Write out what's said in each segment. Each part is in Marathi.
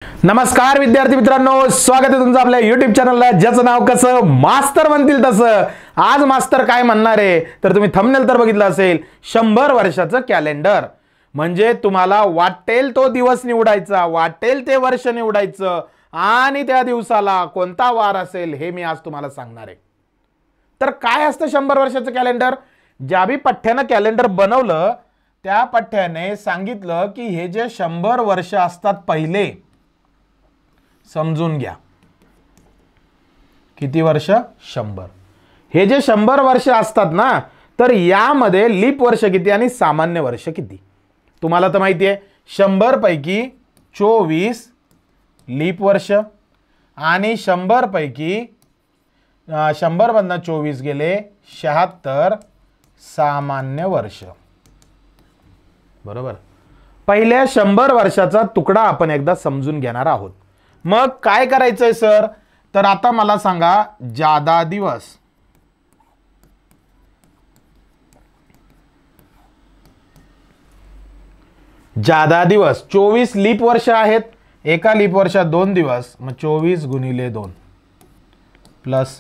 नमस्कार विद्यार्थी मित्रांनो, स्वागत आहे तुमचं आपल्या YouTube चॅनलला ज्याचं नाव कसं मास्तर म्हणतील तसं। आज मास्तर काय म्हणणार आहे तर तुम्ही थंबनेल तर बघितलं असेल, 100 वर्षाचं कॅलेंडर। म्हणजे तुम्हाला वाटेल तो दिवस निवडायचा, वाटेल ते वर्ष निवडायचं आणि त्या दिवसाला कोणता वार असेल हे मी आज तुम्हाला सांगणार आहे। तर काय असतं 100 वर्षाचं कॅलेंडर? ज्या बी पठ्ठ्यानं कॅलेंडर बनवलं त्या पठ्ठ्याने सांगितलं की हे जे 100 वर्ष असतात पहिले समजून घ्या। किती वर्ष? 100। हे जे 100 वर्ष असतात ना, तर यामध्ये लीप वर्ष किती आणि सामान्य वर्ष किती? तुम्हाला तर माहिती आहे 100 पैकी 24 लीप वर्ष आणि 100 पैकी 100 मधनं 24 गेले 76 सामान्य वर्ष। बरोबर। पहिल्या 100 वर्षाचा तुकडा आपण एकदा समजून घेणार आहोत। मग काय करायचंय सर? तर आता मला सांगा, जादा दिवस जादा दिवस 24 लीप वर्ष आहेत, एका लीप वर्षात 2 दिवस, मग 24 गुणिले 2 प्लस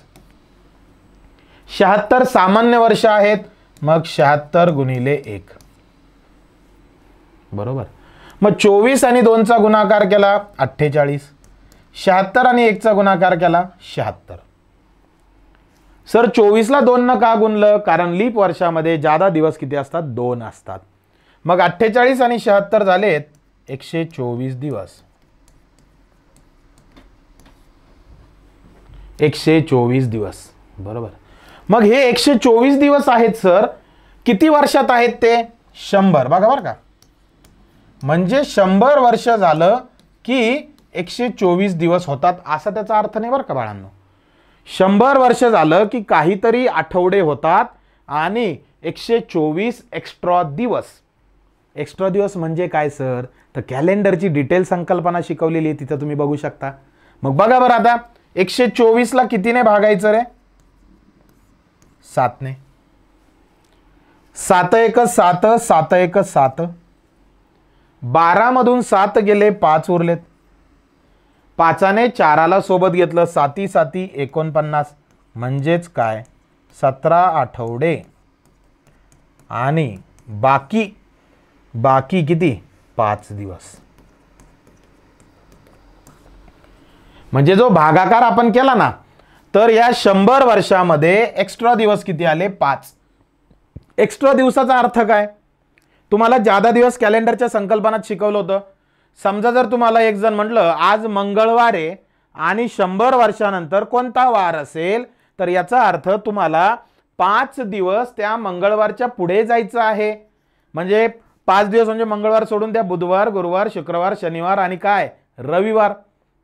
76 सामान्य वर्ष आहेत, मग 76 गुणिले 1। बरोबर। मग 24 आणि 2 चा गुणाकार केला 48, 76 आणि 1 चा गुणाकार केला 76। सर 24 ला 2 न का गुणलं? कारण लीप वर्षामध्ये जादा दिवस किती असतात? 2 असतात। मग 48 आणि 76 झालेत 124 दिवस। 124 दिवस। बरोबर। मग हे 124 दिवस आहेत सर, किती वर्षात आहेत ते? 100। बघा बरं का, म्हणजे 100 वर्ष झालं की 124 दिवस होतात असा त्याचा अर्थ नाही बरं का बाळांनो। 100 वर्ष झालं की काहीतरी आठवडे होतात आणि 124 एक्स्ट्रा दिवस। एक्स्ट्रा दिवस म्हणजे काय सर? तर कॅलेंडरची डिटेल संकल्पना शिकवलेली आहे, तिथं तुम्ही बघू शकता। मग बघा बरं आता 124 ला कितीने भागायचं रे? 7 ने। 7 1 7, 7 1 7, 12 मधून 7 गेले 5 उरलेत, 5 ने 4 सोबत घेतलं 7 7 49, म्हणजेच काय 17 आठवडे आणि बाकी किती? 5 दिवस। म्हणजे जो भागाकार आपण केला ना, तर या 100 वर्षामध्ये एक्स्ट्रा दिवस किती आले? 5। एक्स्ट्रा दिवसाचा अर्थ काय? तुम्हाला जादा दिवस कॅलेंडरच्या संकल्पनात शिकवलं होतं। समजा जर तुम्हाला एक जण म्हटलं आज मंगळवार आहे आणि 100 वर्षानंतर कोणता वार असेल, तर याचा अर्थ तुम्हाला 5 दिवस त्या मंगळवारच्या पुढे जायचं आहे। म्हणजे 5 दिवस म्हणजे मंगळवार सोडून त्या बुधवार, गुरुवार, शुक्रवार, शनिवार आणि काय रविवार।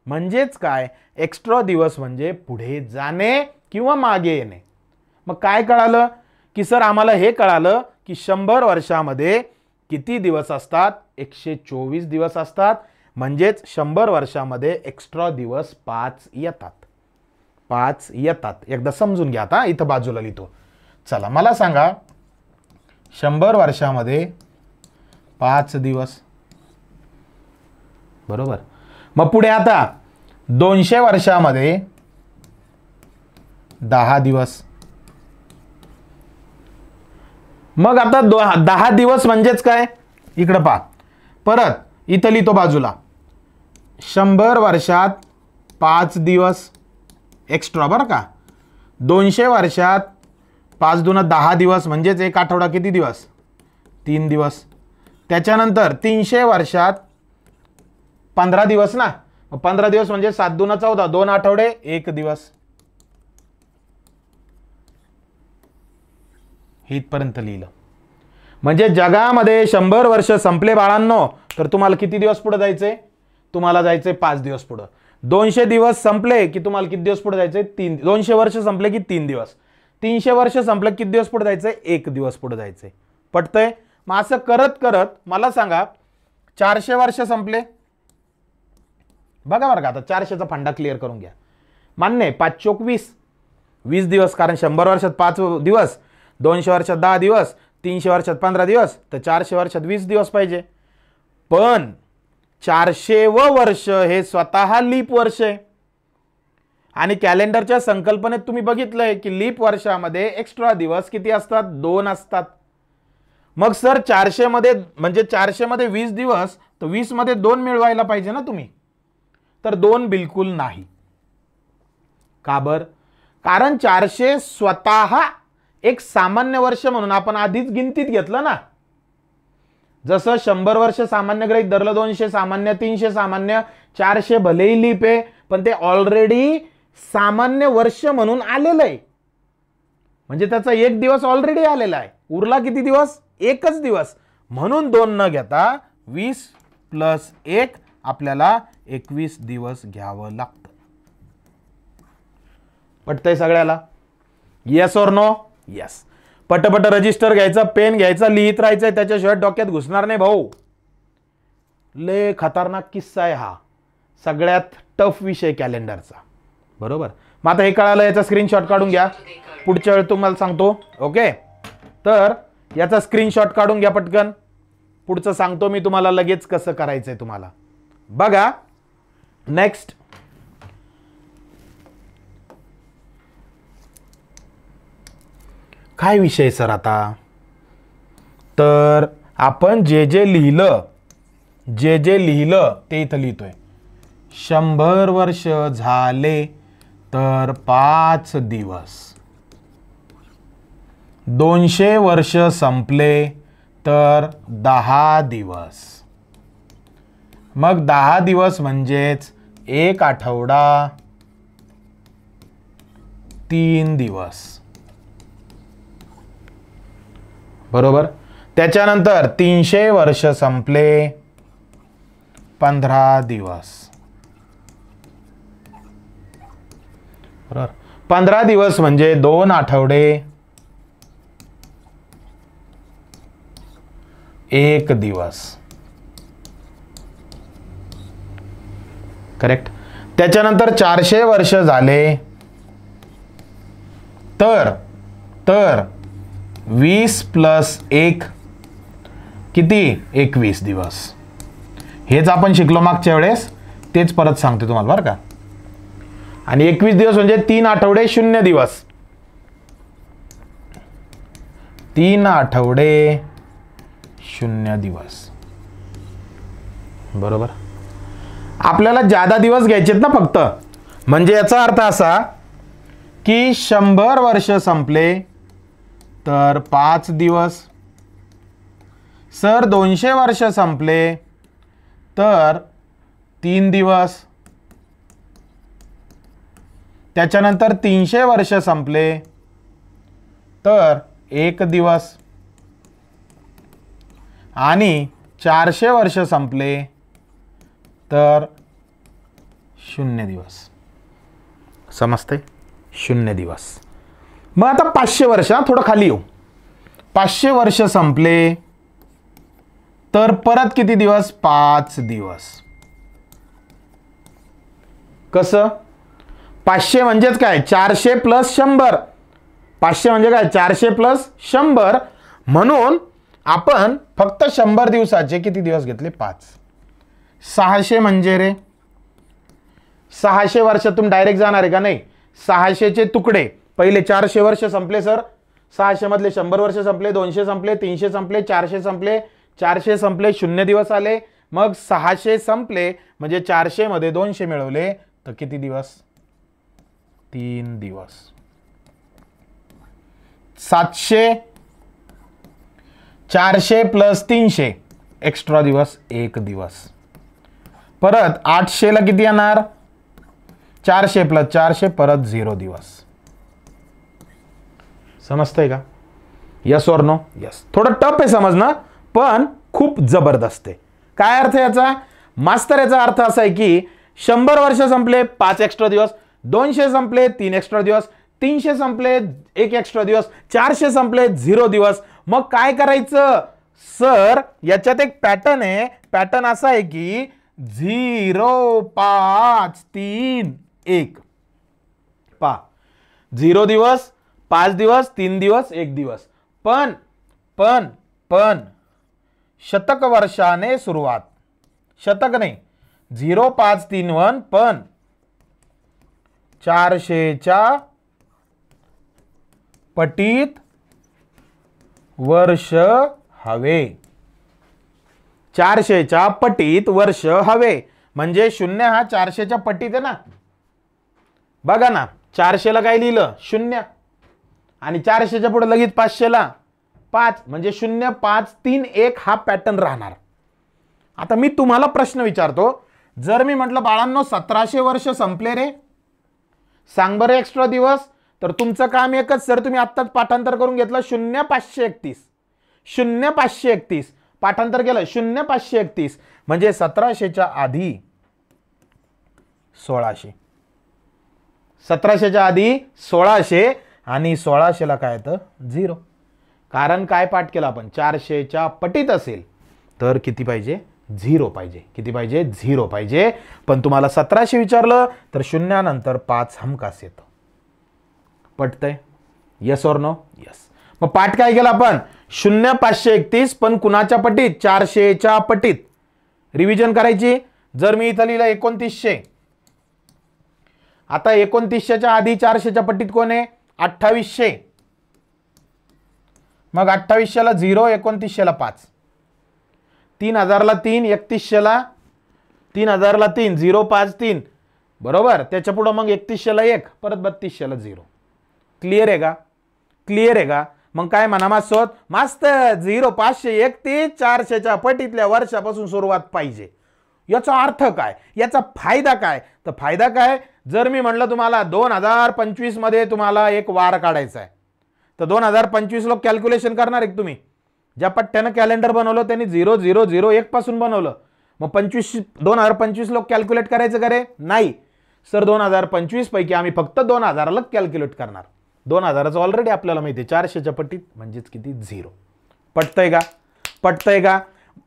म्हणजेच काय एक्स्ट्रा दिवस म्हणजे पुढे जाणे किंवा मागे येणे। मग काय कळालं की सर आम्हाला हे कळालं की 100 वर्षामध्ये किती दिवस असतात? 124 दिवस असतात। म्हणजेच 100 वर्षामध्ये एक्स्ट्रा दिवस 5 येतात। 5 येतात। एकदा समजून घ्या। आता इथं बाजूला लिहितो। चला मला सांगा 100 वर्षामध्ये 5 दिवस। बरोबर। मग पुढे आता 200 वर्षामध्ये 10 दिवस। मग आता 10 दिवस म्हणजेच काय? इकडं पहा, परत इथं लिहितो बाजूला 100 वर्षात 5 दिवस एक्स्ट्रा बरं का। 200 वर्षात 5 दून 10 दिवस, म्हणजेच एक आठवडा किती दिवस? 3 दिवस। त्याच्यानंतर 300 वर्षात 15 दिवस ना, 15 दिवस म्हणजे 7 दून 14, 2 आठवडे 1 दिवस। इथपर्यंत लिहिलं। म्हणजे जगामध्ये 100 वर्ष संपले बाळांनो, तर तुम्हाला किती दिवस पुढे जायचे? तुम्हाला जायचे 5 दिवस पुढे। 200 दिवस संपले की तुम्हाला किती दिवस पुढे जायचे? 3। 200 वर्ष संपले की 3 दिवस। 300 वर्ष संपले किती दिवस पुढे जायचे? 1 दिवस पुढे जायचे। पटतंय? मग असं करत करत मला सांगा 400 वर्ष संपले। बघा बरं का, आता 400चा फंडा क्लिअर करून घ्या। मान्य? 5 चोक 20, 20 दिवस, कारण 100 वर्षात 5 दिवस, 200 वर्षात 10 दिवस, 300 वर्षात 15 दिवस, तर 400 वर्षात 20 दिवस पाहिजे। पण 400व वर्ष हे स्वतः लीप वर्ष आहे. आणि कॅलेंडरच्या संकल्पनेत तुम्ही बघितलंय की लीप वर्षामध्ये एक्स्ट्रा दिवस किती असतात? 2 असतात. मग सर 400 मध्ये म्हणजे 400 मध्ये 20 दिवस, तर 20 मध्ये 2 मिळवायला पाहिजे ना तुम्ही. तर 2 बिलकुल नाही. का बर? कारण 400 स्वतः एक सामान्य वर्ष म्हणून आपण आधीच गिनतीत घेतलं ना. जसं 100 वर्ष सामान्य गृहीत धरलं, 200 सामान्य, 300 सामान्य, 400 भलेही लीप आहे पण ते ऑलरेडी सामान्य वर्ष म्हणून आलेलं आहे. म्हणजे त्याचा 1 दिवस ऑलरेडी आलेला आहे. उरला किती दिवस? 1च दिवस. म्हणून 2 न घेता 20 + 1 आपल्याला 21 दिवस घ्यावं लागतं. पटतंय सगळ्याला? Yes or no? येस. पटपट रजिस्टर घ्यायचा, पेन घ्यायचा, लिहित राहायचंय, त्याच्याशिवाय डोक्यात घुसणार नाही भाऊ. लय खतरनाक किस्सा आहे हा, सगळ्यात टफ विषय कॅलेंडरचा. बरोबर. मग आता हे कळालं, याचा स्क्रीनशॉट काढून घ्या. पुढच्या वेळी तुम्हाला सांगतो. ओके, तर याचा स्क्रीनशॉट काढून घ्या पटकन. पुढचं सांगतो मी तुम्हाला लगेच कसं करायचंय तुम्हाला. बघा नेक्स्ट. काय विषय सर आता? तर आपण जे जे लिहिलं ते इथं लिहितोय. 100 वर्ष झाले तर 5 दिवस. 200 वर्ष संपले तर 10 दिवस. मग 10 दिवस म्हणजेच 1 आठवडा 3 दिवस. बरोबर. त्याच्यानंतर 300 वर्ष संपले 15 दिवस. बरोबर. 15 दिवस म्हणजे 2 आठवडे 1 दिवस. करेक्ट. त्याच्यानंतर 400 वर्ष झाले तर 20 + 1 किती? 21 दिवस. हेच आपण शिकलो मागच्या वेळेस, तेच परत सांगते तुम्हाला बरं का. आणि 21 दिवस म्हणजे 3 आठवडे 0 दिवस. 3 आठवडे 0 दिवस. बरोबर. आपल्याला जादा दिवस घ्यायचेत ना फक्त. म्हणजे याचा अर्थ असा की 100 वर्ष संपले तर 5 दिवस. सर 200 वर्ष संपले तर 3 दिवस. त्याच्यानंतर 300 वर्ष संपले तर 1 दिवस. आणि 400 वर्ष संपले तर 0 दिवस. समजते? 0 दिवस. मग आता 500 वर्ष, थोडं खाली येऊ. 500 वर्ष संपले तर परत किती दिवस? 5 दिवस. कसं? 500 म्हणजेच काय? 400 + 100. 500 म्हणजे काय? 400 + 100. म्हणून आपण फक्त 100 दिवसाचे किती दिवस घेतले? 5. 600 म्हणजे रे 600 वर्षातून डायरेक्ट जाणार आहे का? नाही. 600चे तुकडे. पहिले 400 वर्ष संपले सर. 600 मधले 100 वर्ष संपले, 200 संपले, 300 संपले, 400 संपले, 400 संपले, 0 दिवस आले. मग 600 संपले म्हणजे 400 मध्ये 200 मिळवले तर किती दिवस? 3 दिवस. 700 400 + 300 एक्स्ट्रा दिवस 1 दिवस. परत 800 ला किती येणार? 400 + 400 परत 0 दिवस. समजतंय का? Yes or no? यस. थोडं टफ आहे समजणं पण खूप जबरदस्त आहे. काय अर्थ याचा? मास्तर याचा अर्थ असा आहे की 100 वर्ष संपले 5 एक्स्ट्रा दिवस, 200 संपले 3 एक्स्ट्रा दिवस, 300 संपले 1 एक्स्ट्रा दिवस, 400 संपले 0 दिवस. मग काय करायचं सर? याच्यात एक पॅटर्न आहे. पॅटर्न असा आहे की 0 5 3 1. पा 0 दिवस, 5 दिवस, 3 दिवस, 1 दिवस. पण शतक वर्षाने सुरुवात. शतक नाही, 0531 पण 400च्या पटीत वर्ष हवे. 400च्या पटीत वर्ष हवे म्हणजे 0 हा 400च्या पटीत आहे ना. बघा ना, 400ला काय लिहिलं 0 आणि 400च्या पुढे लगेच 500ला 5 म्हणजे 0 5 3 1 हा पॅटर्न राहणार. आता मी तुम्हाला प्रश्न विचारतो, जर मी म्हटलं बाळांनो 1700 वर्ष संपले रे, सांग बरं एक्स्ट्रा दिवस, तर तुमचं काम एकच सर, तुम्ही आत्ताच पाठांतर करून घेतलं 0531 0531 पाठांतर केलं 0531 म्हणजे 1700च्या आधी 1600, 1700च्या आधी 1600 आणि 1600ला काय येतं 0. कारण काय पाठ केला आपण, 400च्या पटीत असेल तर किती पाहिजे 0 पाहिजे. किती पाहिजे 0 पाहिजे. पण तुम्हाला 1700 विचारलं तर 0 नंतर 5 हमखास येतं. पटतंय? Yes or no? यस. मग पाठ काय केला आपण 0531 पण कुणाच्या पटीत 400च्या पटीत. रिव्हिजन करायची. जर मी इथं लिहिलं 2900, आता 2900च्या आधी 400च्या पटीत कोण आहे 2800, मग 2800ला 0 2900ला 5, 3000ला 3 3100ला 3000ला 3 0 5 3 बरोबर. त्याच्या पुढे मग 3100ला 1 परत 3200ला 0. क्लिअर आहे का? क्लिअर आहे का? मग काय म्हणा माझ्यासोबत, मस्त 0 531 400च्या पटीतल्या वर्षापासून सुरुवात पाहिजे. याचा अर्थ काय, याचा फायदा काय? तर फायदा काय, जर मी म्हटलं तुम्हाला 2025 मध्ये तुम्हाला एक वार काढायचा आहे, तर 2025 लोक कॅल्क्युलेशन करणार आहे तुम्ही. ज्या पट्ट्यानं कॅलेंडर बनवलं त्यांनी 0001 पासून बनवलं. मग 2025 लोक कॅल्क्युलेट करायचं का रे? नाही सर, 2025 पैकी आम्ही फक्त 2000ला कॅल्क्युलेट करणार. 2000चं ऑलरेडी आपल्याला माहिती आहे 400च्या पटीत म्हणजेच किती 0. पटतंय का? पटतंय का?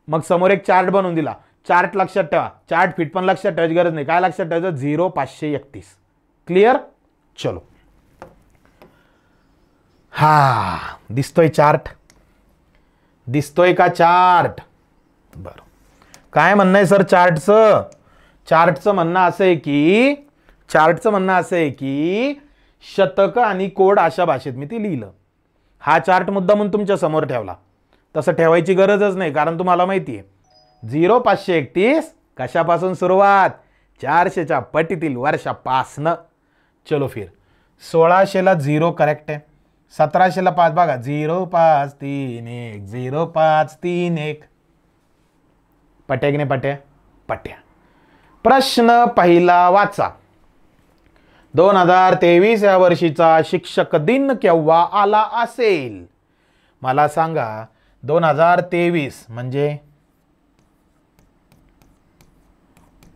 मग समोर एक चार्ट बनवून दिला. चार्ट लक्षात ठेवा, चार्ट फिट पण लक्षात ठेवायची गरज नाही. काय लक्षात ठेवायचं 0 531. क्लिअर? चलो. हा दिसतोय चार्ट? दिसतोय का चार्ट? बरं. काय म्हणणं आहे सर चार्टचं? चार्टचं म्हणणं असं आहे की शतक आणि कोड अशा भाषेत मी ते लिहिलं. हा चार्ट मुद्दा म्हणून तुमच्या समोर ठेवला. तसं ठेवायची गरजच नाही, कारण तुम्हाला माहिती आहे 0 531 कशापासून सुरुवात 400च्या पटीतील वर्षापासनं. चलो फिर 1600ला 0 करेक्ट आहे. 1700ला 5 बघा 0 5 3 1 0 5 3 1. पट्या की नाही पट्या? पट्या. प्रश्न पहिला वाचा. 2023 या वर्षीचा शिक्षक दिन केव्हा आला असेल? मला सांगा. 2023 म्हणजे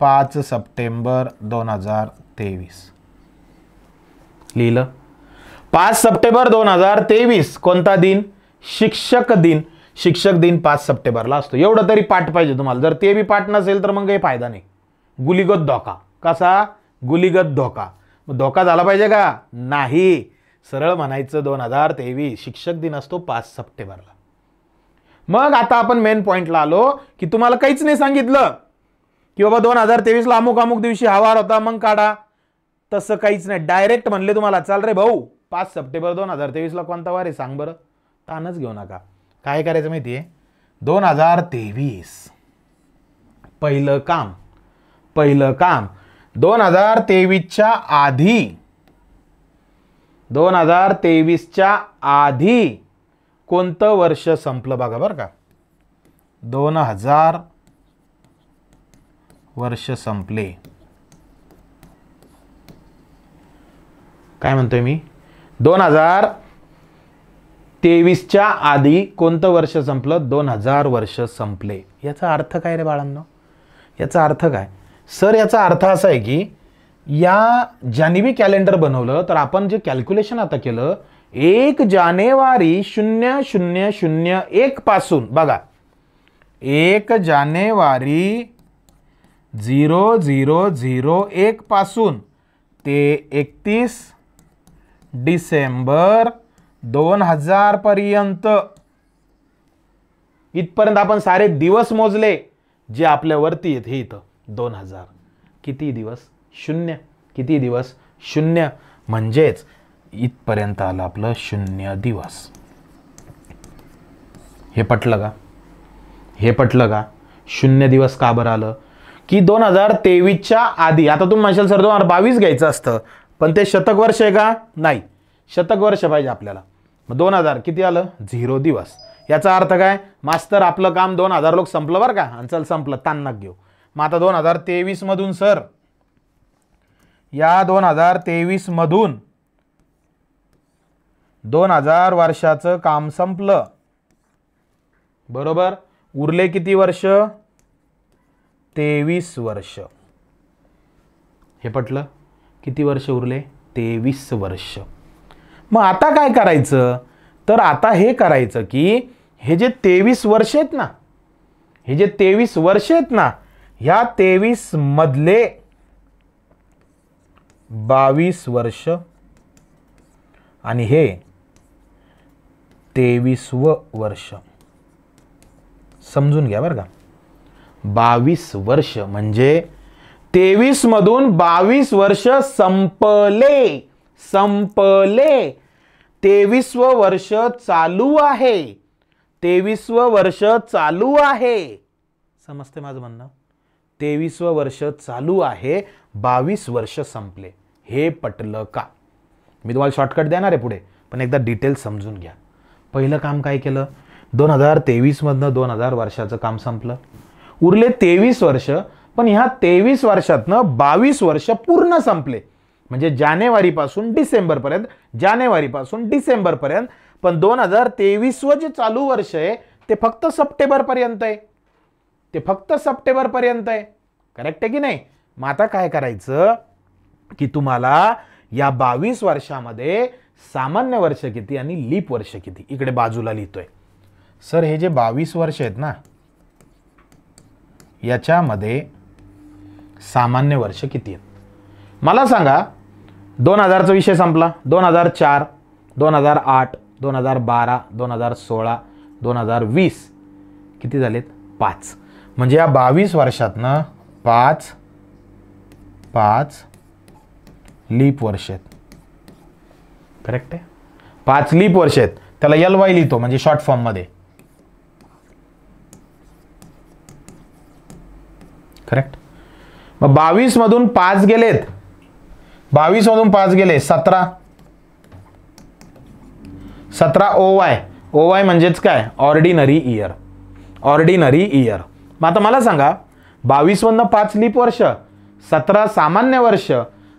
5 सप्टेंबर 2023 लिहिलं. 5 सप्टेंबर 2023 कोणता दिन? शिक्षक दिन. शिक्षक दिन 5 सप्टेंबरला असतो. एवढं तरी पाठ पाहिजे तुम्हाला. जर ते बी पाठ नसेल तर मग काही फायदा नाही. गुलीगत धोका. कसा? गुलीगत धोका. मग धोका झाला पाहिजे का? नाही. सरळ म्हणायचं 2023 शिक्षक दिन असतो 5 सप्टेंबरला. मग आता आपण मेन पॉइंटला आलो की तुम्हाला काहीच नाही सांगितलं की बाबा 2023ला अमुक अमुक दिवशी हा वार होता मग काढा. तसं काहीच नाही. डायरेक्ट म्हणले तुम्हाला चाल रे भाऊ 5 सप्टेंबर 2023ला कोणता वार आहे सांग बरं. ताणच घेऊ नका. काय करायचं माहिती आहे 2023 पहिलं काम 2023च्या आधी कोणतं वर्ष संपलं बघा बरं का. 2000 वर्ष संपले. काय म्हणतोय मी? 2023च्या आधी कोणतं वर्ष संपलं? 2000 वर्ष संपले. याचा अर्थ काय रे बाळांनो? याचा अर्थ काय सर? याचा अर्थ असा आहे की या ज्याने बी कॅलेंडर बनवलं तर आपण जे कॅल्क्युलेशन आता केलं 1 जानेवारी 0001 पासून बघा 1 जानेवारी 0001 पासून ते 31 डिसेंबर 2000 पर्यंत इथपर्यंत आपण सारे दिवस मोजले. जे आपल्यावरती आहेत हे इथं 2000 किती दिवस 0 किती दिवस 0 म्हणजेच इथपर्यंत आलं आपलं 0 दिवस. हे पटलं का? हे पटलं का? 0 दिवस का बरं आलं की 2023च्या आधी. आता तुम्ही म्हणशाल सर 2022 घ्यायचं असतं पण ते शतक वर्ष आहे का? नाही, शतक वर्ष पाहिजे आपल्याला. मग 2000 किती आलं 0 दिवस. याचा अर्थ काय मास्तर आपलं काम 2000 लोक संपलं बरं का आणि चल संपलं तान्नाक घेऊ. मग आता 2023 मधून सर या 2023 मधून 2000 वर्षाचं काम संपलं बरोबर. उरले किती वर्ष 23 वर्ष. हे पटलं? किती वर्ष उरले 23 वर्ष. मग आता काय करायचं तर आता हे करायचं की हे जे 23 वर्ष आहेत ना, हे जे 23 वर्ष आहेत ना, ह्या 23 मधले 22 वर्ष आणि हे 23व वर्ष समजून घ्या बरं का. 22 वर्ष म्हणजे 23 मधून 22 वर्ष संपले संपले. 23वं वर्ष चालू आहे 23वं वर्ष चालू आहे. समजते माझं म्हणणं? 23वं वर्ष चालू आहे 22 वर्ष संपले. हे पटलं का? मी तुम्हाला शॉर्टकट देणार आहे पुढे पण एकदा डिटेल समजून घ्या. पहिलं काम काय केलं 2023 मधनं 2000 वर्षाचं काम संपलं. उरले 23 वर्ष पण ह्या 23 वर्षातनं 22 वर्ष पूर्ण संपले. म्हणजे जानेवारीपासून डिसेंबरपर्यंत जानेवारीपासून डिसेंबरपर्यंत. पण 2023व जे चालू वर्ष आहे ते फक्त सप्टेंबरपर्यंत आहे. ते फक्त सप्टेंबरपर्यंत आहे. करेक्ट आहे की नाही? मग आता काय करायचं की तुम्हाला या 22 वर्षामध्ये सामान्य वर्ष किती आणि लीप वर्ष किती इकडे बाजूला लिहितोय. सर हे जे 22 वर्ष आहेत ना याच्यामध्ये सामान्य वर्ष किती आहेत मला सांगा. 2000चा विषय संपला. 2004 2008 2012 2016 2020 किती झालेत 5. म्हणजे या 22 वर्षातनं 5 लीप वर्ष आहेत. करेक्ट आहे? 5 लीप वर्ष आहेत. त्याला LY लिहितो म्हणजे शॉर्ट फॉर्म मध्ये. करेक्ट. मग 22 मधून 5 गेलेत 22 मधून 5 गेले 17 OY म्हणजेच काय ऑर्डिनरी इयर. Ordinary year. मग आता मला सांगा 22 मधनं 5 लीप वर्ष 17 सामान्य वर्ष.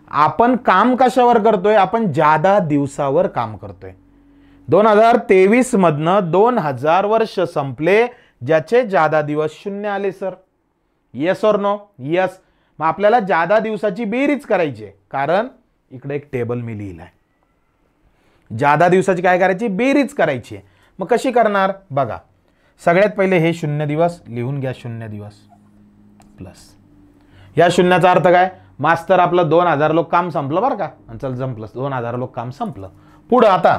आपण काम कशावर करतोय? आपण जादा दिवसावर काम करतोय. 2023 मधनं 2000 वर्ष संपले ज्याचे जादा दिवस 0 आले. Sir yes or no? Yes. मग आपल्याला जादा दिवसाची बेरीज करायची आहे कारण इकडे एक टेबल मी लिहिलाय. जादा दिवसाची काय करायची बेरीज करायची आहे. मग कशी करणार बघा. सगळ्यात पहिले हे 0 दिवस लिहून घ्या. 0 दिवस प्लस या शून्याचा अर्थ काय मास्तर आपलं 2000 लोक काम संपलं बरं का. आणि चल जमप्लस 2000 लोक काम संपलं. पुढं आता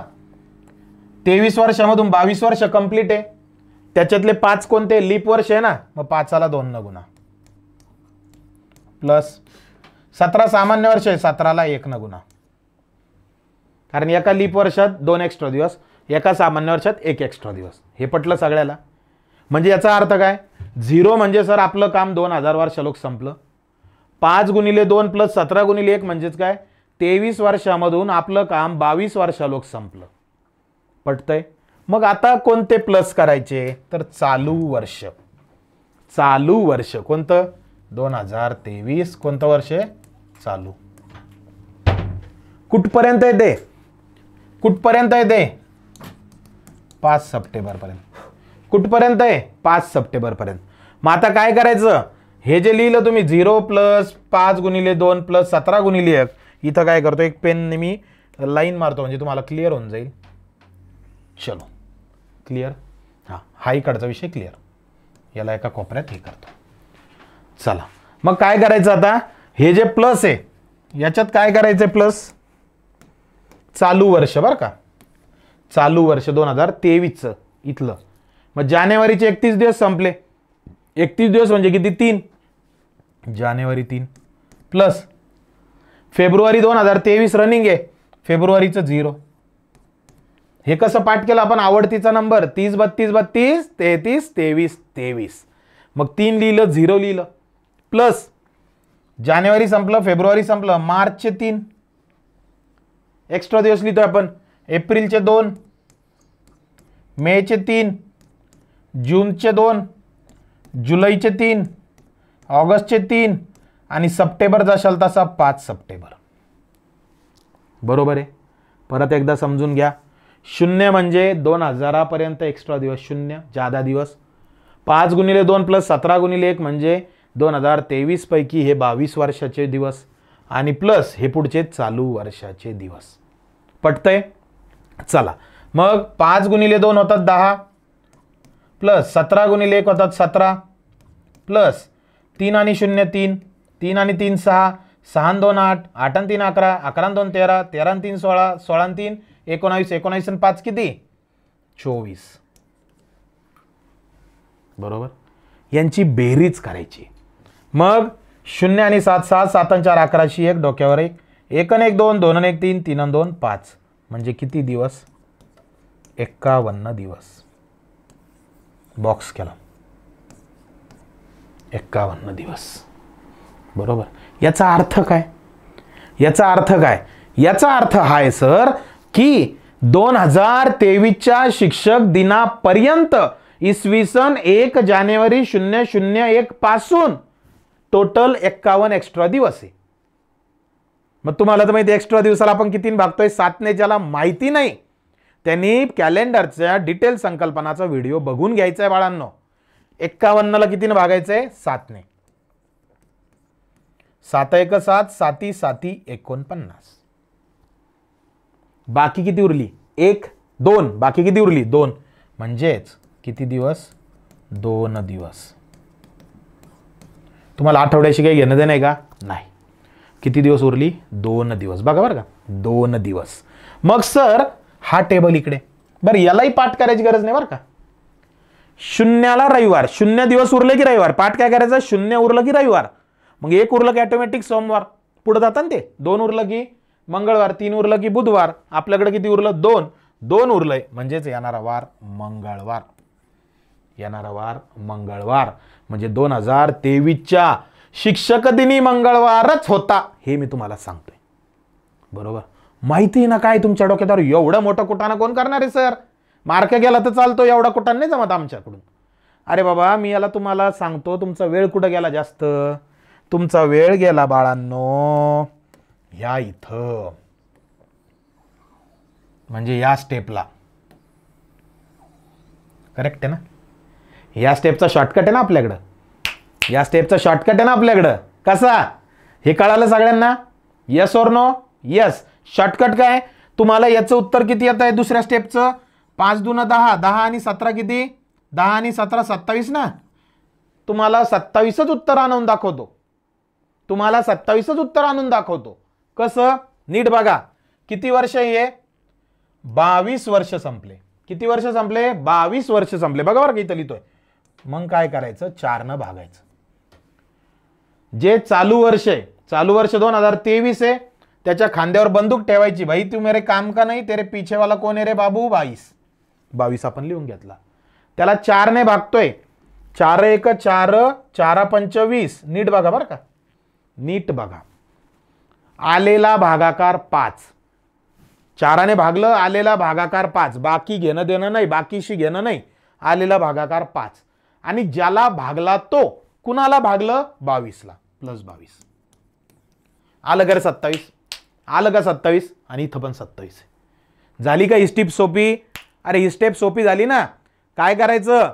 23 वर्षामधून 22 वर्ष कंप्लीट आहे. त्याच्यातले 5 कोणते लीप वर्ष आहे ना. मग 5ला 2 न गुणा प्लस 17 सामान्य वर्ष आहे 17ला 1 न गुणा. कारण एका लीप वर्षात 2 एक्स्ट्रा दिवस एका सामान्य वर्षात 1 एक्स्ट्रा दिवस. हे पटलं सगळ्याला? म्हणजे याचा अर्थ काय 0 म्हणजे सर आपलं काम 2000 वर्ष लोक संपलं. 5 गुणिले 2 प्लस 17 गुणिले 1 म्हणजेच काय 23 वर्षामधून आपलं काम 22 वर्ष लोक संपलं. पटतंय? मग आता कोणते प्लस करायचे तर चालू वर्ष. चालू वर्ष कोणतं 2023 कोणतं वर्ष आहे चालू. कुठपर्यंत आहे ते? कुठपर्यंत आहे ते 5 सप्टेंबर पर्यंत. कुठपर्यंत आहे 5 सप्टेंबर पर्यंत. मग आता काय करायचं हे जे लिहिलं तुम्ही 0 प्लस 5 गुणिले 2 प्लस 17 गुणिले 1 इथं काय करतो एक पेन मी लाईन मारतो म्हणजे तुम्हाला क्लिअर होऊन जाईल. चलो क्लिअर. हा इकडचा विषय क्लिअर. याला एका कोपऱ्यात हे करतो. चला मग काय करायचं आता हे जे प्लस आहे याच्यात काय करायचं प्लस चालू वर्ष बरं का. चालू वर्ष 2023चं इथलं. मग जानेवारीचे 31 दिवस संपले 31 दिवस म्हणजे किती 3, जानेवारी 3 प्लस फेब्रुवारी 2023 रनिंग आहे, फेब्रुवारीचं 0. हे कसं पाठ केलं आपण, आवडतीचा नंबर 30 32 32 33 23 23, मग 3 लिहिलं 0 लिहिलं प्लस जानेवारी संपलं, फेब्रुवारी संपलं, मार्चचे 3 एक्स्ट्रा दिवस लिहितोय आपण, एप्रिलचे 2, मेचे 3, जूनचे 2, जुलैचे 3, ऑगस्टचे 3 आणि सप्टेंबर जाशाल तसा 5 सप्टेंबर. बरोबर आहे. परत एकदा समजून घ्या. 0 म्हणजे 2000 पर्यंत एक्स्ट्रा दिवस, 0 जादा दिवस. 5 गुणिले 2 प्लस 17 गुणिले 1 म्हणजे 2023 पैकी हे 22 वर्षाचे दिवस आणि प्लस हे पुढचे चालू वर्षाचे दिवस. पटतंय? चला मग 5 गुणिले 2 होतात 10 प्लस 17 गुणिले 1 होतात 17 प्लस 3 आणि 0 3, 3 आणि 3 6, 6 आणि 2 8, 8 आणि 3 11, 11 आणि 2 13, 13 आणि 3 16, 16 आणि 3 19, 19 आणि 5 किती 24. बरोबर. यांची बेरीज करायची. मग 0 आणि 7 6, 7 आणि 4 11, 1 डोक्यावर 1, 1 आणि 1 2, 2 आणि 1 3, 3 आणि 2 5 म्हणजे किती दिवस 51 दिवस. बॉक्स केला 51 दिवस. बरोबर. याचा अर्थ काय? याचा अर्थ काय? याचा अर्थ हा आहे सर की 2023च्या शिक्षक दिनापर्यंत इसवी सन 1 जानेवारी 2001 पासून टोटल 51 एक्स्ट्रा दिवस आहे. मग तुम्हाला तर माहिती एक्स्ट्रा दिवसाला आपण किती भागतोय 7 ने. ज्याला माहिती नाही त्यांनी कॅलेंडरच्या डिटेल संकल्पनाचा व्हिडिओ बघून घ्यायचा आहे बाळांनो. 51 ला कितीने भागायचंय 7 ने. 7 1 7, 7 7 49. बाकी किती उरली 1 2, बाकी किती उरली 2 म्हणजेच किती दिवस 2 दिवस. तुम्हाला आठवड्याशी काही घेणं देणं आहे का? नाही. किती दिवस उरली 2 दिवस. बघा बरं का 2 दिवस. मग सर हा टेबल इकडे. बरं यालाही पाठ करायची गरज नाही बरं का. 0ला रविवार, 0 दिवस उरले की रविवार. पाठ काय करायचं 0 उरलं की रविवार, मग 1 उरलं की ऑटोमॅटिक सोमवार. पुढे जातात ना ते. 2 उरलं की मंगळवार, 3 उरलं की बुधवार. आपल्याकडे किती उरलं 2, 2 उरलंय म्हणजेच येणारा वार मंगळवार. येणारा वार मंगळवार म्हणजे 2023च्या शिक्षक दिनी मंगळवारच होता हे मी तुम्हाला सांगतोय. बरोबर. माहिती ना काय तुमच्या डोक्यात एवढं मोठं कुटाणा कोण करणार आहे सर. मार्क गेला तर चालतो, एवढा कुटाणा नाही जमत आमच्याकडून. अरे बाबा मी याला तुम्हाला सांगतो तुमचा वेळ कुठं गेला जास्त. तुमचा वेळ गेला बाळांनो या इथं, म्हणजे या स्टेपला. करेक्ट आहे ना. या स्टेपचा शॉर्टकट आहे ना आपल्याकडं. या स्टेपचा शॉर्टकट आहे ना आपल्याकडं. कसा हे कळालं सगळ्यांना? Yes or no? Yes. Shortcut काय तुम्हाला याचं उत्तर किती येत आहे दुसऱ्या स्टेपचं 5 दून 10, 10 आणि 17 किती 10 आणि 17 27 ना. तुम्हाला 27च उत्तर आणून दाखवतो. तुम्हाला 27च उत्तर आणून दाखवतो. कसं नीट बघा. किती वर्ष हे 22 वर्ष संपले. किती वर्ष संपले 22 वर्ष संपले. बघा बरं इथं लिहितोय. मग काय करायचं 4 ने भागायचं. जे चालू वर्ष आहे, चालू वर्ष 2023 आहे, त्याच्या खांद्यावर बंदूक ठेवायची. भाई तू मेरे काम का नाही, तेरे पीछे वाला कोण आहे रे बाबू 22 आपण लिहून घेतला. त्याला 4 ने भागतोय. 4 1 4, 4 5 20. नीट बघा बरं का. नीट बघा. आलेला भागाकार 5. 4 ने भागलं, आलेला भागाकार 5. बाकी घेणं देणं नाही, बाकीशी घेणं नाही. आलेला भागाकार 5 आणि ज्याला भागला तो कुणाला भागलं 22 ला प्लस 22. आलं का 27? आलं का 27? आणि इथं पण 27. झाली का ही स्टेप सोपी? अरे ही स्टेप सोपी झाली ना. काय करायचं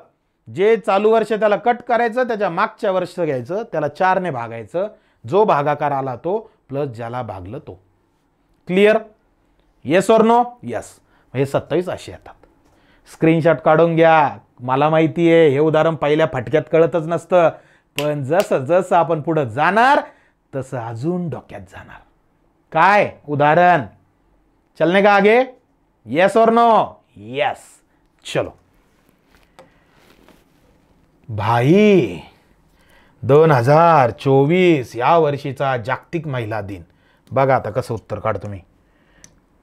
जे चालू वर्ष त्याला कट करायचं, त्याच्या मागच्या वर्ष घ्यायचं, त्याला 4 ने भागायचं. जो भागाकार आला तो प्लस ज्याला भागलं तो. Clear? Yes or no? Yes. हे 27 असे येतात. स्क्रीनशॉट काढून घ्या. मला माहिती आहे हे उदाहरण पहिल्या फटक्यात कळतच नसतं, पण जसं जसं आपण पुढे जाणार तसं अजून डोक्यात जाणार. काय उदाहरण चलने का आगे? Yes or no? यस. चलो भाई 2024 या वर्षीचा जागतिक महिला दिन. बघा आता कसं उत्तर काढतो मी.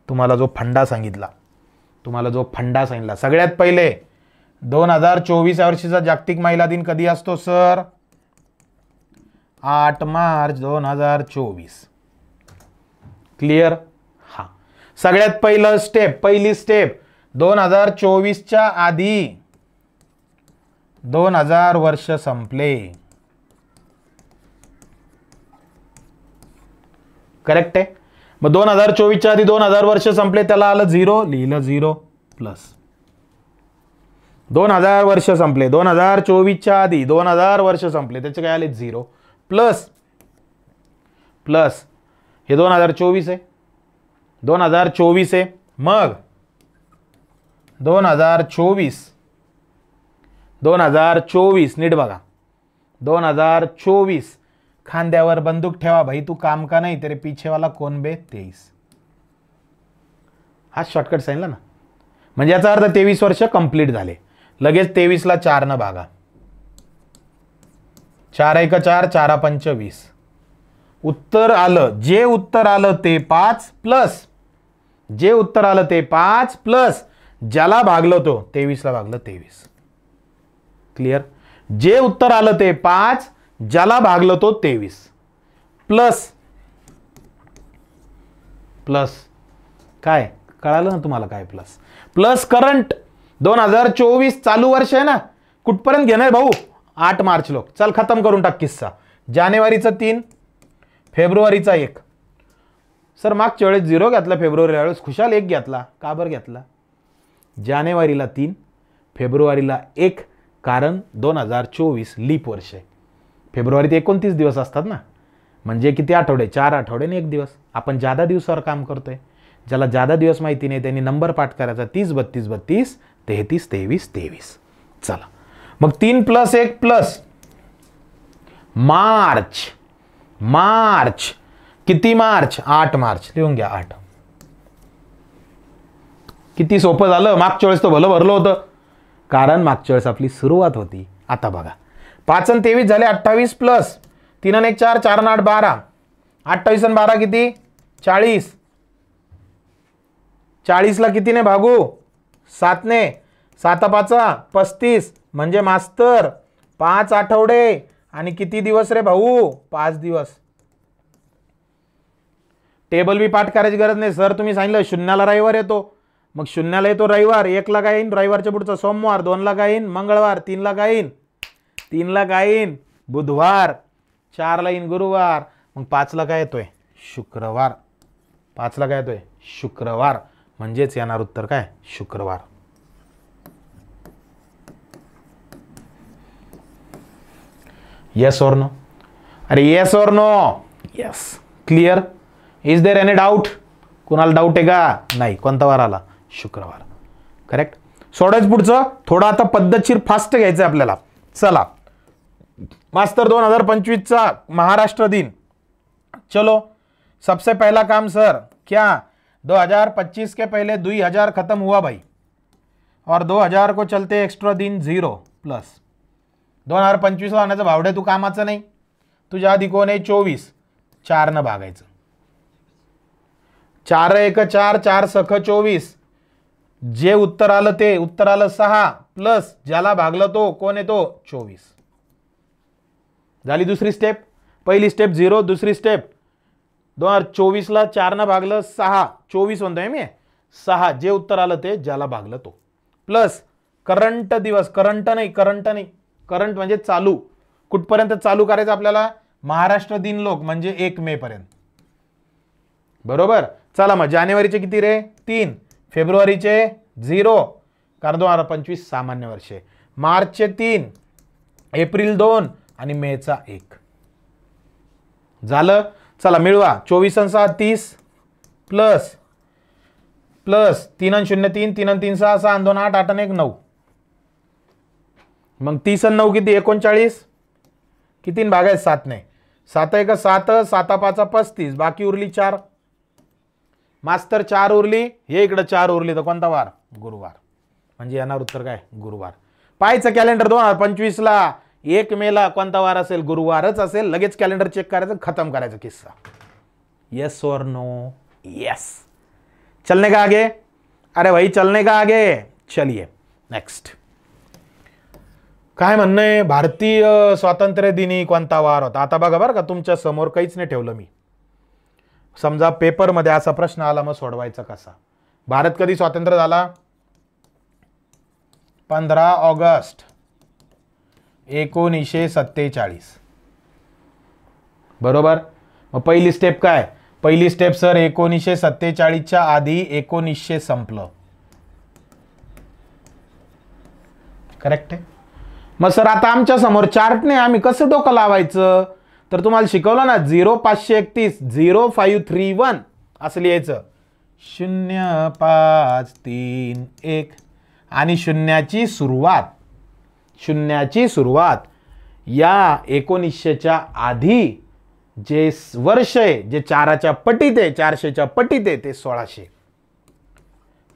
तुम्हाला जो फंडा सांगितला सगळ्यात पहिले 2024 या वर्षीचा जागतिक महिला दिन कधी असतो सर? 8 मार्च 2024. क्लिअर? हा. सगळ्यात पहिली स्टेप 2024च्या आधी 2000 वर्ष संपले. करेक्ट आहे. मग 2024च्या आधी 2000 वर्ष संपले, त्याला आलं 0, लिहिलं 0 प्लस 2000 वर्ष संपले 2024च्या आधी 2000 वर्ष संपले, त्याचे काय आले 0 प्लस हे 2024 आहे 2024 आहे. मग 2024 नीट बघा. 2024 खांद्यावर बंदूक ठेवा भाई, तू काम का नाही तेरे पीछे वाला कौन बे 23. हा शॉर्टकट सांगितला ना. म्हणजे याचा अर्थ 23 वर्ष कंप्लीट झाले. लगेच 23 ला 4 न भागा. 4 1 4 4 5 20. उत्तर आलं, जे उत्तर आलं ते 5 प्लस ज्याला भागलं तो 23 ला भागलं 23. क्लिअर? जे उत्तर आलं ते 5, ज्याला भागलं तो 23 प्लस काय कळालं ना तुम्हाला? काय प्लस करंट 2024 चालू वर्ष आहे ना. कुठपर्यंत घेणार भाऊ? 8 मार्च लोक. चल खतम करून टाक किस्सा. जानेवारीचा 3, फेब्रुवारीचा 1. सर मागच्या वेळेस 0 घेतला, फेब्रुवारीला वेळेस खुशाल 1 घेतला. का बरं घेतला? जानेवारीला 3, फेब्रुवारीला 1, कारण 2024 लीप वर्ष आहे. फेब्रुवारीत 29 दिवस असतात ना, म्हणजे किती आठवडे? 4 आठवडे आणि 1 दिवस. आपण जादा दिवसावर काम करतोय. ज्याला जादा दिवस माहिती नाही त्यांनी नंबर पाठ करायचा. 30 32 32 33 23 23. चला मग 3 + 1 प्लस मार्च. किती मार्च? 8 मार्च. लिहून घ्या 8. किती सोपं झालं. मागच्या वेळेस तर भलं भरलं होतं, कारण मागच्या वेळेस आपली सुरुवात होती. आता बघा 5 आणि 23 झाले 28 प्लस 3 आणि 1 4 4 आणि 8 12. 28 आणि 12 किती? 40. 40 ला कितीने भागू? 7 ने. 7 5 35. म्हणजे मास्तर 5 आठवडे आणि किती दिवस रे भाऊ? 5 दिवस. टेबल बी पाठ करायची गरज नाही. सर तुम्ही सांगितलं 0 ला रविवार येतो, मग 0 ला येतो रविवार. 1 ला काय येईन? रविवारच्या पुढचा सोमवार. 2 ला काय येईन? मंगळवार. 3 ला काय येईन? 3 ला काय येईन? बुधवार. 4 ला येईन गुरुवार. मग 5 ला काय येतोय? शुक्रवार. 5 ला काय येतोय? शुक्रवार. म्हणजेच येणार उत्तर काय? शुक्रवार. Yes or no? अरे yes or no? Yes. Clear? Is there any doubt? कुणाला डाऊट आहे का? नाही. कोणता वार आला? शुक्रवार. करेक्ट. सोडायचं पुढचं. थोडं आता पद्धतशीर फास्ट घ्यायचं आपल्याला. चला मास्टर 2025 महाराष्ट्र दिन. चलो सबसे पहला काम सर क्या 2025 के पहले 2000 खत्म हुआ भाई, और 2000 को चलते एक्स्ट्रा दिन 0 प्लस 2025 आणायचं भावडे तू कामाचं नाही. तुझ्या आधी कोण आहे? 24. 4 न भागायचं. 4 1 4 4 सख 24. जे उत्तर आलं ते उत्तर आलं 6 प्लस ज्याला भागलं तो कोण आहे? तो 24. झाली दुसरी स्टेप. पहिली स्टेप 0, दुसरी स्टेप 2024 ला 4 न भागलं 6. 24 म्हणतोय मी. 6 जे उत्तर आलं ते ज्याला भागलं तो प्लस करंट दिवस. करंट करंट म्हणजे चालू. कुठपर्यंत चालू करायचं आपल्याला? महाराष्ट्र दिन लोक म्हणजे 1 मे पर्यंत. बरोबर. चला मग जानेवारीचे किती रे? 3. फेब्रुवारीचे 0 कारण 2025 सामान्य वर्ष आहे. मार्चचे 3, एप्रिल 2 आणि मेचा 1. झालं. चला मिळवा. 24 आणि 6 30 प्लस 3 आणि 0 3, 3 आणि 3 6, 6 आणि 2 8, 8 आणि 1 9. मग 30 आणि 9 किती? 39. किती भागायचं? 7 ने. 7 1 7, 7 5 35. बाकी उरली 4. मास्तर 4 उरली. हे इकडे 4 उरली तर कोणता वार? गुरुवार. म्हणजे येणार उत्तर काय? गुरुवार. पाहायचं कॅलेंडर 2025 ला 1 मेला कोणता वार असेल? गुरुवारच असेल. लगेच कॅलेंडर चेक करायचं, खत्म करायचा किस्सा. यस और नो? यस. चलने का आगे? अरे भाई चलने का आगे. चलिए नेक्स्ट. काय म्हणणं आहे? भारतीय स्वातंत्र्य दिनी कोणता वार होता? आता बघा बरं का, तुमच्या समोर काहीच नाही ठेवलं मी. समजा पेपरमध्ये असा प्रश्न आला, मग सोडवायचा कसा? भारत कधी स्वातंत्र्य झाला? 15 ऑगस्ट 1947. बरोबर. मग पहिली स्टेप काय? पहिली स्टेप सर 1947च्या आधी 1900 संपलं. करेक्ट आहे. मग सर आता आमच्या समोर चार्ट नाही, आम्ही कसं डोकं लावायचं? तर तुम्हाला शिकवलं ना, 0531 0531 असं लिहायचं. 0531 आणि शून्याची सुरुवात या 1900च्या आधी जे वर्ष आहे, जे 4च्या पटीत आहे, 400च्या पटीत आहे, ते 1600.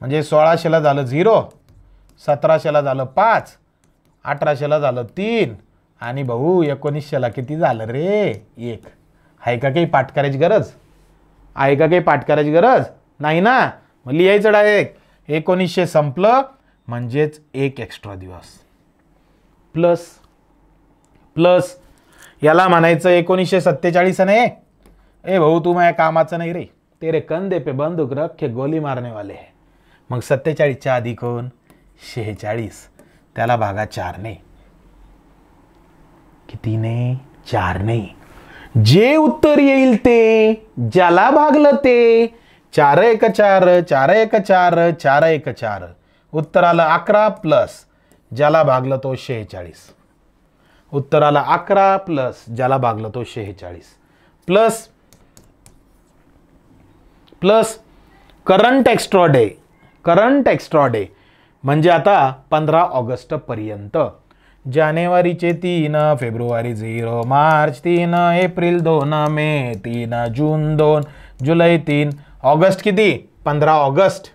म्हणजे 1600ला झालं 0, 1700ला झालं 5, 1800ला झालं 3 आणि भाऊ 1900ला किती झालं रे? 1. आहे का काही पाठ करायची गरज? आहे का काही पाठ करायची गरज? नाही ना. मग लिहायचं डायरेक्ट 1900 संपलं म्हणजेच 1 एक्स्ट्रा दिवस. प्लस याला म्हणायचं 1947 नाही. ए भाऊ तू माझ्या कामाचं नाही रे. तेरे कंधे पे बंदूक रख के गोली मारने वाले है. मग 47च्या आधी कोण? 46. त्याला भागा 4 ने. किती ने? 4 ने. जे उत्तर येईल ते, ज्याला भागलं ते. 4 1 4, 4 1 4, 4 1 4. उत्तर आलं 11 प्लस ज्याला भागलं तो 46. उत्तर आलं 11 प्लस ज्याला भागलं तो 46. प्लस करंट एक्स्ट्रा डे म्हणजे आता 15 ऑगस्ट पर्यंत. जानेवारीचे 3, फेब्रुवारी 0, मार्च 3, एप्रिल 2, मे 3, जून 2, जुलै 3, ऑगस्ट किती? 15 ऑगस्ट.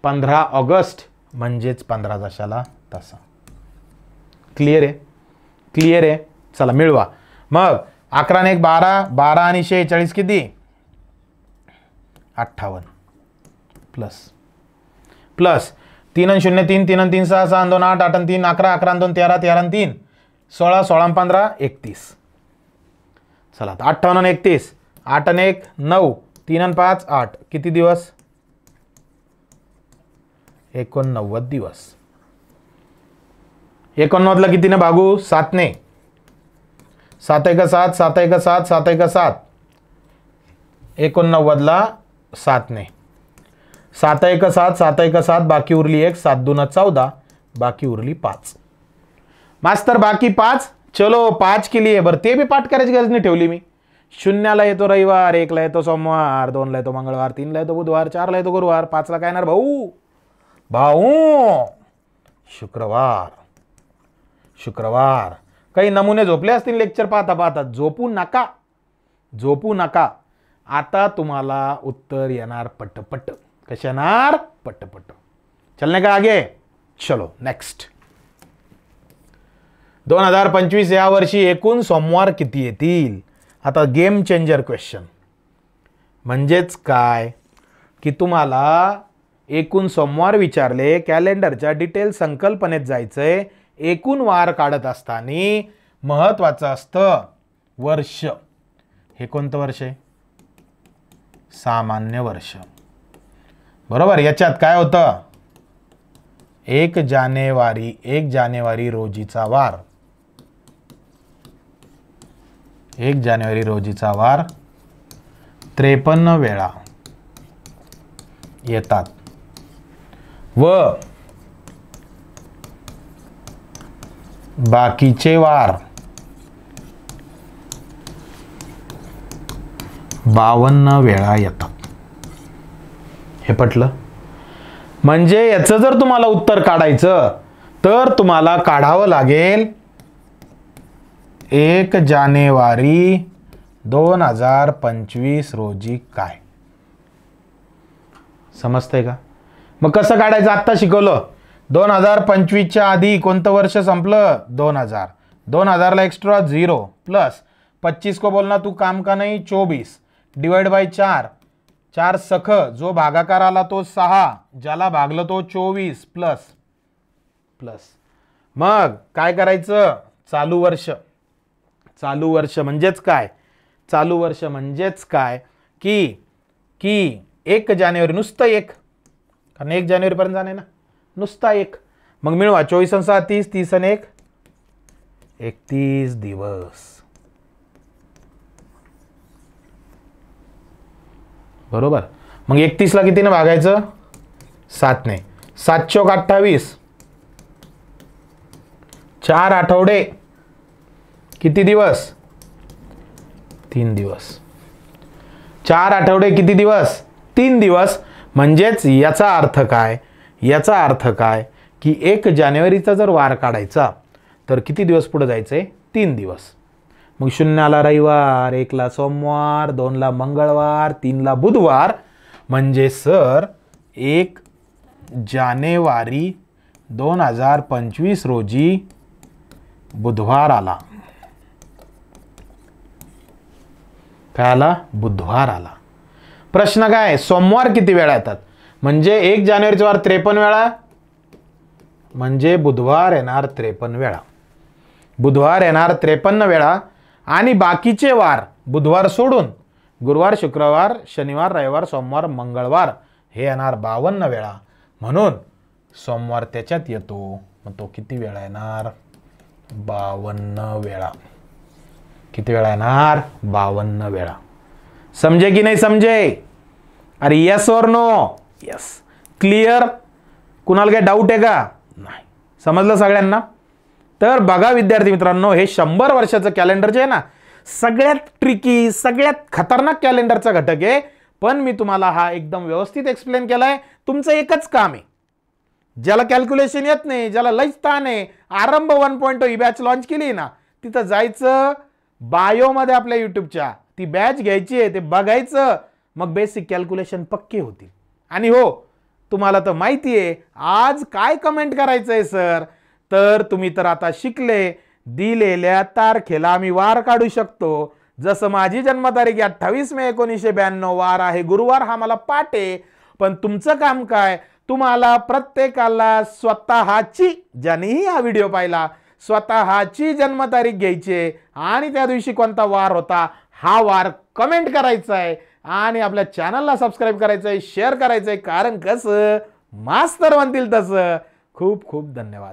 15 ऑगस्ट म्हणजेच 15 जशाला तसा. क्लिअर आहे? चला मिळवा. मग 11 आणि 1 12, 12 आणि 46 किती? 58. प्लस 3 आणि 0 3, 3 आणि 3 6, 6 आणि 2 8, 8 आणि 3 11, 11 आणि 2 13, 13 आणि 3 16, 16 आणि 15 31. चला 58 आणि 31, 8 आणि 1 9, 3 आणि 5 8. किती दिवस? 89 दिवस. 89ला कितीने भागू? 7 ने. 7 1 7, 7 1 7, 7 1 7. 89ला 7 ने. 7 1 7, 7 1 7, बाकी उरली 1, 7 2 14, बाकी उरली 5. मास्तर बाकी 5. चलो 5 के लिए बरं ते भी पाठ करायची गरज नाही ठेवली मी. 0ला येतो रविवार, 1ला येतो सोमवार, 2ला येतो मंगळवार, 3ला येतो बुधवार, 4ला येतो गुरुवार, 5ला काय येणार भाऊ? शुक्रवार. काही नमुने झोपले असतील लेक्चर पाहता पाहता. झोपू नका. आता तुम्हाला उत्तर येणार पटपट. कसे येणार? पटपट. चलने का आगे? चलो नेक्स्ट. 2025 या वर्षी एकूण सोमवार किती येतील? आता गेम चेंजर क्वेश्चन. म्हणजेच काय की तुम्हाला एकूण सोमवार विचारले, कॅलेंडरच्या डिटेल संकल्पनेत जायचंय. एकूण वार काढत असताना महत्वाचं असतं वर्ष. हे कोणतं वर्ष आहे? सामान्य वर्ष. बरोबर. याच्यात काय होतं? 1 जानेवारी रोजीचा वार. 1 जानेवारी रोजीचा वार 53 वेळा येतात व बाकीचे वार 52 वेळा येतात. हे पटलं? म्हणजे याचं जर तुम्हाला उत्तर काढायचं तर तुम्हाला काढावं लागेल 1 जानेवारी 2025 रोजी काय. समजतंय का? मग कसं काढायचं आत्ता शिकवलं. 2025च्या आधी कोणतं वर्ष संपलं? 2000. 2000 ला एक्स्ट्रा 0 प्लस 25 को बोलना तू काम का नहीं 24 डिवाइड बाय 4. 4 सख जो भागाकार आला तो 6 ज्याला भागलं तो 24 प्लस प्लस. मग काय करायचं? चालू वर्ष. चालू वर्ष म्हणजेच काय? चालू वर्ष म्हणजेच काय की 1 जानेवारी नुसतं 1, कारण 1 जानेवारी पर्यंत जाणे ना, नुसता 1. मग मिळवा 24 आणि 6 30, 30 आणि 1 31 दिवस. बरोबर. मग 31 ला कितीने भागायचं? 7 ने. 7 चौक 28. 4 आठवडे किती दिवस? 3 दिवस. 4 आठवडे किती दिवस? 3 दिवस. म्हणजेच याचा अर्थ काय? याचा अर्थ काय की 1 जानेवारीचा जर वार काढायचा तर किती दिवस पुढे जायचे? 3 दिवस. मग 0 ला रविवार, 1 ला सोमवार, 2 ला मंगळवार, 3 ला बुधवार. म्हणजे सर 1 जानेवारी 2025 रोजी बुधवार आला. काय आला? बुधवार आला. प्रश्न काय? सोमवार किती वेळा येतात? म्हणजे 1 जानेवारीचा वार 53 वेळा, म्हणजे बुधवार येणार 53 वेळा. बुधवार येणार 53 वेळा. आणि बाकीचे वार बुधवार सोडून गुरुवार, शुक्रवार, शनिवार, रविवार, सोमवार, मंगळवार हे येणार 52 वेळा. म्हणून सोमवार त्याच्यात येतो. मग तो किती वेळा येणार? 52 वेळा. किती वेळा येणार? 52 वेळा. समजे की नाही समजे? अरे यस और नो? यस. क्लिअर? कुणाला काही डाऊट आहे का? नाही. समजलं सगळ्यांना? तर बघा विद्यार्थी मित्रांनो, हे 100 वर्षाचं कॅलेंडर जे आहे ना, सगळ्यात ट्रिकी, सगळ्यात खतरनाक कॅलेंडरचा घटक आहे. पण मी तुम्हाला हा एकदम व्यवस्थित एक्सप्लेन केलाय. तुमचं एकच काम आहे, ज्याला कॅल्क्युलेशन येत नाही, ज्याला लईच ताण आहे, आरंभ 1.0 ही बॅच लॉन्च केली ना, तिथं जायचं, बायोमध्ये आपल्या युट्यूबच्या ती बॅच घ्यायची आहे, ते बघायचं. मग बेसिक कॅल्क्युलेशन पक्के होतील. आणि हो, तुम्हाला तर माहिती आहे आज काय कमेंट करायचंय सर, तर तुम्ही तर आता शिकले, दिलेल्या तारखेला आम्ही वार काढू शकतो. जसं माझी जन्मतारीख 28 मे 1992 वार आहे गुरुवार, हा मला पाठ आहे. पण तुमचं काम काय? तुम्हाला प्रत्येकाला स्वतःची, ज्यानेही हा व्हिडिओ पाहिला, स्वतःची जन्मतारीख घ्यायची आणि त्या दिवशी कोणता वार होता हा वार कमेंट करायचा आहे आणि आपल्या चॅनलला सबस्क्राईब करायचं आहे, शेअर करायचं आहे. कारण कसं मास्तर म्हणतील तसं. खूप खूप धन्यवाद.